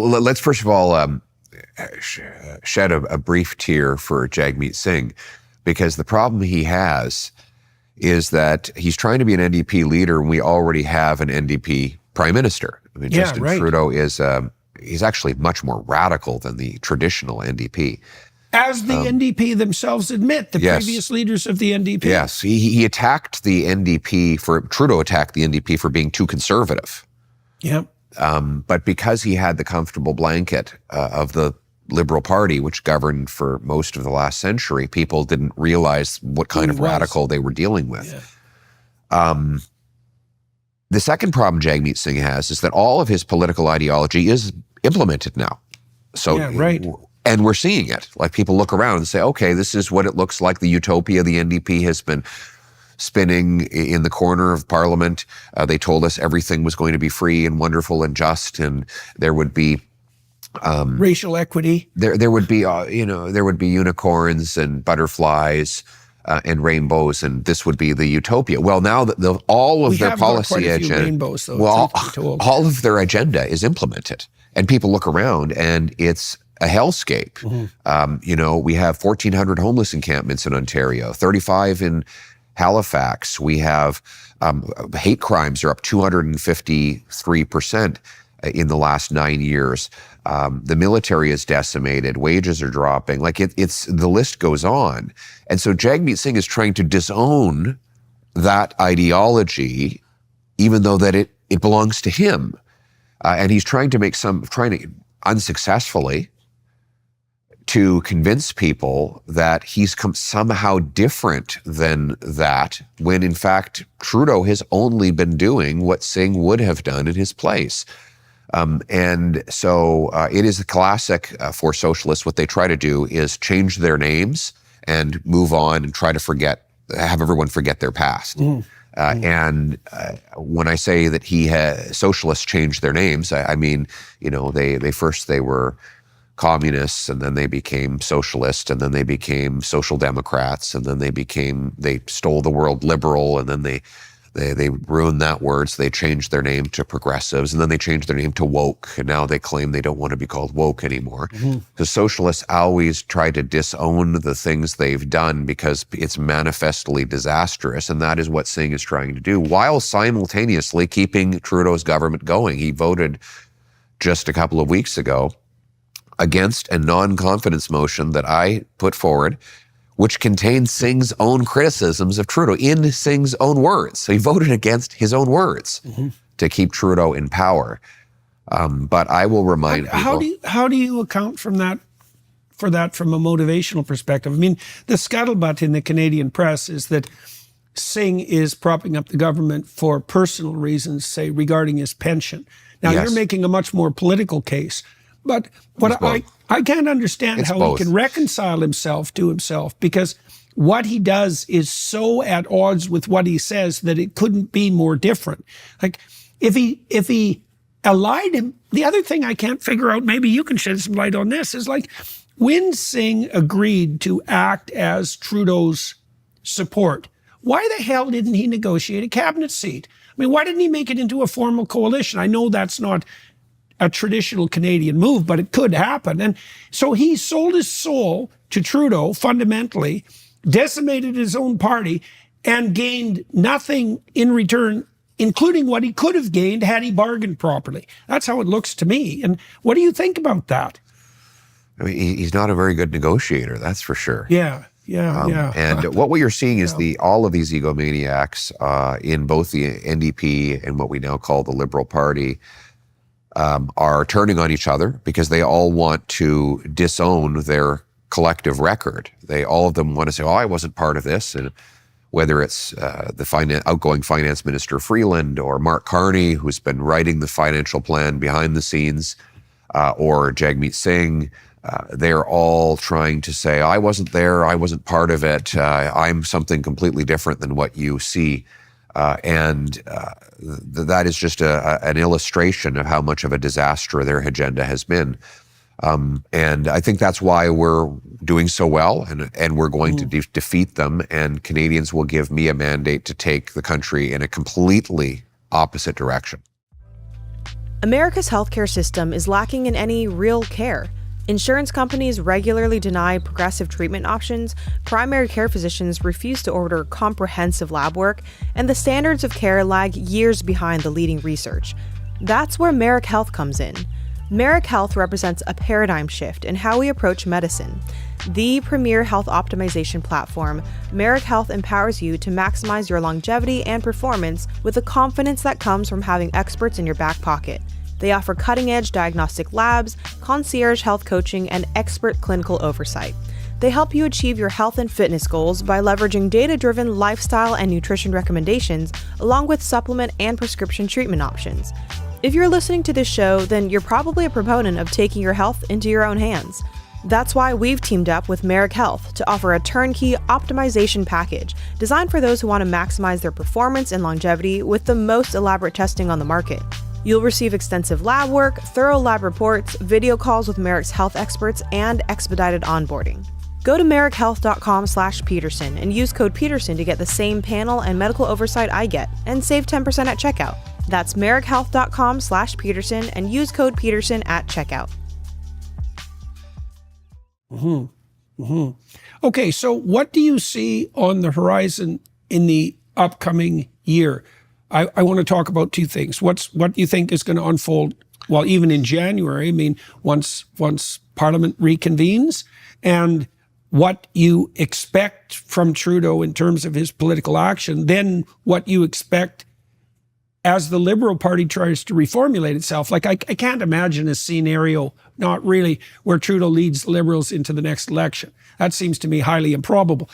Let's first of all shed a brief tear for Jagmeet Singh, because the problem he has is that he's trying to be an NDP leader and we already have an NDP prime minister. I mean, Justin Trudeau is he's actually much more radical than the traditional NDP. As the NDP themselves admit, the previous leaders of the NDP. Yes, he attacked the NDP Trudeau attacked the NDP for being too conservative. Yeah. But because he had the comfortable blanket of the Liberal Party, which governed for most of the last century, people didn't realize what kind of radical they were dealing with. Yeah. The second problem Jagmeet Singh has is that all of his political ideology is implemented now. So, and we're seeing it. Like, people look around and say, okay, this is what it looks like. The utopia the NDP has been spinning in the corner of Parliament. They told us everything was going to be free and wonderful and just, and there would be racial equity. There would be there would be unicorns and butterflies and rainbows, and this would be the utopia. Well, now that all of their policy agenda, all of their agenda is implemented, and people look around and it's a hellscape. Mm-hmm. We have 1,400 homeless encampments in Ontario, 35 in Halifax. We have hate crimes are up 253% in the last 9 years. The military is decimated. Wages are dropping. Like, it's the list goes on. And so Jagmeet Singh is trying to disown that ideology, even though that it belongs to him. And he's trying to unsuccessfully to convince people that he's somehow different than that, when in fact Trudeau has only been doing what Singh would have done in his place. And so it is a classic for socialists. What they try to do is change their names and move on and try to have everyone forget their past. And when I say that socialists changed their names, I mean, they were communists, and then they became socialist, and then they became social democrats, and then they stole the word liberal, and then they ruined that word, so they changed their name to progressives, and then they changed their name to woke, and now they claim they don't want to be called woke anymore. Because socialists always try to disown the things they've done because it's manifestly disastrous, and that is what Singh is trying to do, while simultaneously keeping Trudeau's government going. He voted just a couple of weeks ago against a non-confidence motion that I put forward, which contained Singh's own criticisms of Trudeau in Singh's own words. So he voted against his own words to keep Trudeau in power. But I will remind people. How do you account for that from a motivational perspective? I mean, the scuttlebutt in the Canadian press is that Singh is propping up the government for personal reasons, say, regarding his pension. Now, you're making a much more political case. But what I can't understand how he can reconcile himself to himself, because what he does is so at odds with what he says that it couldn't be more different. Like, if he allied him, the other thing I can't figure out, maybe you can shed some light on this, is like, when Singh agreed to act as Trudeau's support, why the hell didn't he negotiate a cabinet seat? I mean, why didn't he make it into a formal coalition? I know that's not a traditional Canadian move, but it could happen. And so he sold his soul to Trudeau, fundamentally, decimated his own party, and gained nothing in return, including what he could have gained had he bargained properly. That's how it looks to me. And what do you think about that? I mean, he's not a very good negotiator, that's for sure. Yeah. And what we are seeing is all of these egomaniacs in both the NDP and what we now call the Liberal Party are turning on each other because they all want to disown their collective record. All of them want to say, I wasn't part of this. And whether it's the outgoing finance minister Freeland, or Mark Carney, who's been writing the financial plan behind the scenes, or Jagmeet Singh, they're all trying to say, I wasn't there, I wasn't part of it, I'm something completely different than what you see. That is just an illustration of how much of a disaster their agenda has been. And I think that's why we're doing so well, and we're going to defeat them, and Canadians will give me a mandate to take the country in a completely opposite direction. America's healthcare system is lacking in any real care. Insurance companies regularly deny progressive treatment options, primary care physicians refuse to order comprehensive lab work, and the standards of care lag years behind the leading research. That's where Merrick Health comes in. Merrick Health represents a paradigm shift in how we approach medicine. The premier health optimization platform, Merrick Health empowers you to maximize your longevity and performance with the confidence that comes from having experts in your back pocket. They offer cutting-edge diagnostic labs, concierge health coaching, and expert clinical oversight. They help you achieve your health and fitness goals by leveraging data-driven lifestyle and nutrition recommendations, along with supplement and prescription treatment options. If you're listening to this show, then you're probably a proponent of taking your health into your own hands. That's why we've teamed up with Merrick Health to offer a turnkey optimization package designed for those who want to maximize their performance and longevity with the most elaborate testing on the market. You'll receive extensive lab work, thorough lab reports, video calls with Merrick's health experts, and expedited onboarding. Go to merrickhealth.com/Peterson and use code Peterson to get the same panel and medical oversight I get and save 10% at checkout. That's merrickhealth.com/Peterson and use code Peterson at checkout. Okay, so what do you see on the horizon in the upcoming year? I want to talk about two things. What you think is going to unfold, well, even in January, I mean, once Parliament reconvenes, and what you expect from Trudeau in terms of his political action, then what you expect as the Liberal Party tries to reformulate itself. Like, I can't imagine a scenario, not really, where Trudeau leads the Liberals into the next election. That seems to me highly improbable.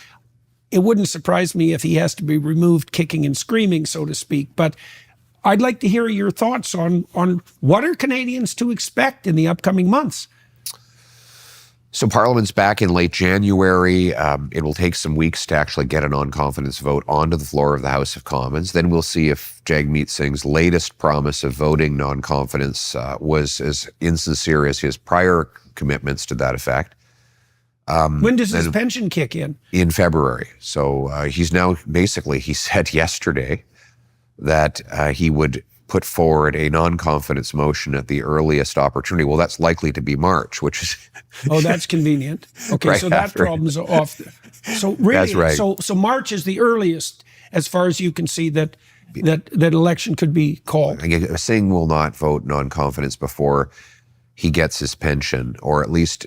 It wouldn't surprise me if he has to be removed kicking and screaming, so to speak. But I'd like to hear your thoughts on what are Canadians to expect in the upcoming months. So Parliament's back in late January. It will take some weeks to actually get a non-confidence vote onto the floor of the House of Commons. Then we'll see if Jagmeet Singh's latest promise of voting non-confidence was as insincere as his prior commitments to that effect. When does his pension kick in? In February. So he's now basically, he said yesterday that he would put forward a non-confidence motion at the earliest opportunity. Well, that's likely to be March, which is... Oh, that's convenient. Okay, right so that after. problem's off. So really, That's right. so March is the earliest, as far as you can see, that election could be called. Singh will not vote non-confidence before he gets his pension, or at least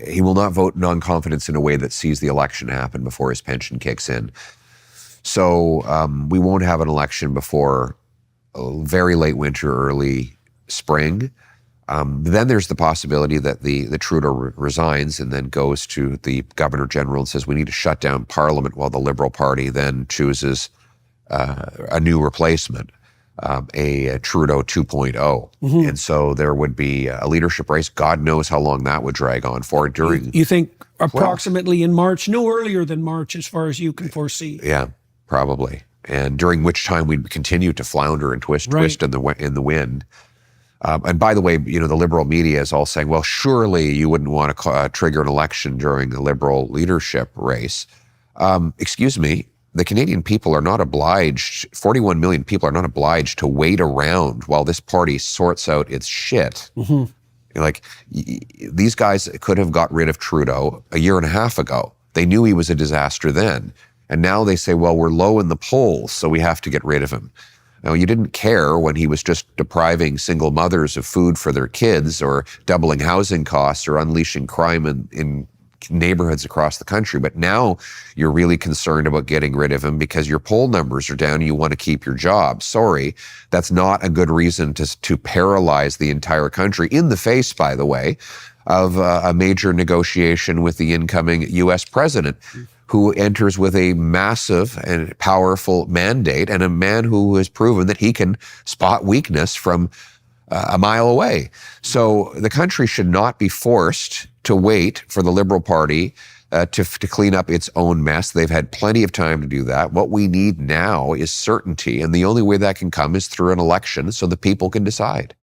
he will not vote non-confidence in a way that sees the election happen before his pension kicks in. So we won't have an election before very late winter, early spring. Then there's the possibility that the Trudeau resigns and then goes to the Governor General and says, we need to shut down Parliament, while the Liberal Party then chooses a new replacement, a Trudeau 2.0. And so there would be a leadership race. God knows how long that would drag on for during... You think approximately in March, no earlier than March, as far as you can foresee. Yeah, probably. And during which time we'd continue to flounder and twist in the wind. And by the way, you know, the Liberal media is all saying, well, surely you wouldn't want to trigger an election during the Liberal leadership race. Excuse me, the Canadian people are not obliged, 41 million people are not obliged to wait around while this party sorts out its shit. Like, these guys could have got rid of Trudeau a year and a half ago. They knew he was a disaster then. And now they say, well, we're low in the polls, so we have to get rid of him. Now, you didn't care when he was just depriving single mothers of food for their kids, or doubling housing costs, or unleashing crime in neighborhoods across the country. But now you're really concerned about getting rid of him because your poll numbers are down and you want to keep your job. Sorry, that's not a good reason to paralyze the entire country, in the face, by the way, of a major negotiation with the incoming U.S. president, who enters with a massive and powerful mandate, and a man who has proven that he can spot weakness from a mile away. So the country should not be forced to wait for the Liberal Party to clean up its own mess. They've had plenty of time to do that. What we need now is certainty, and the only way that can come is through an election so the people can decide.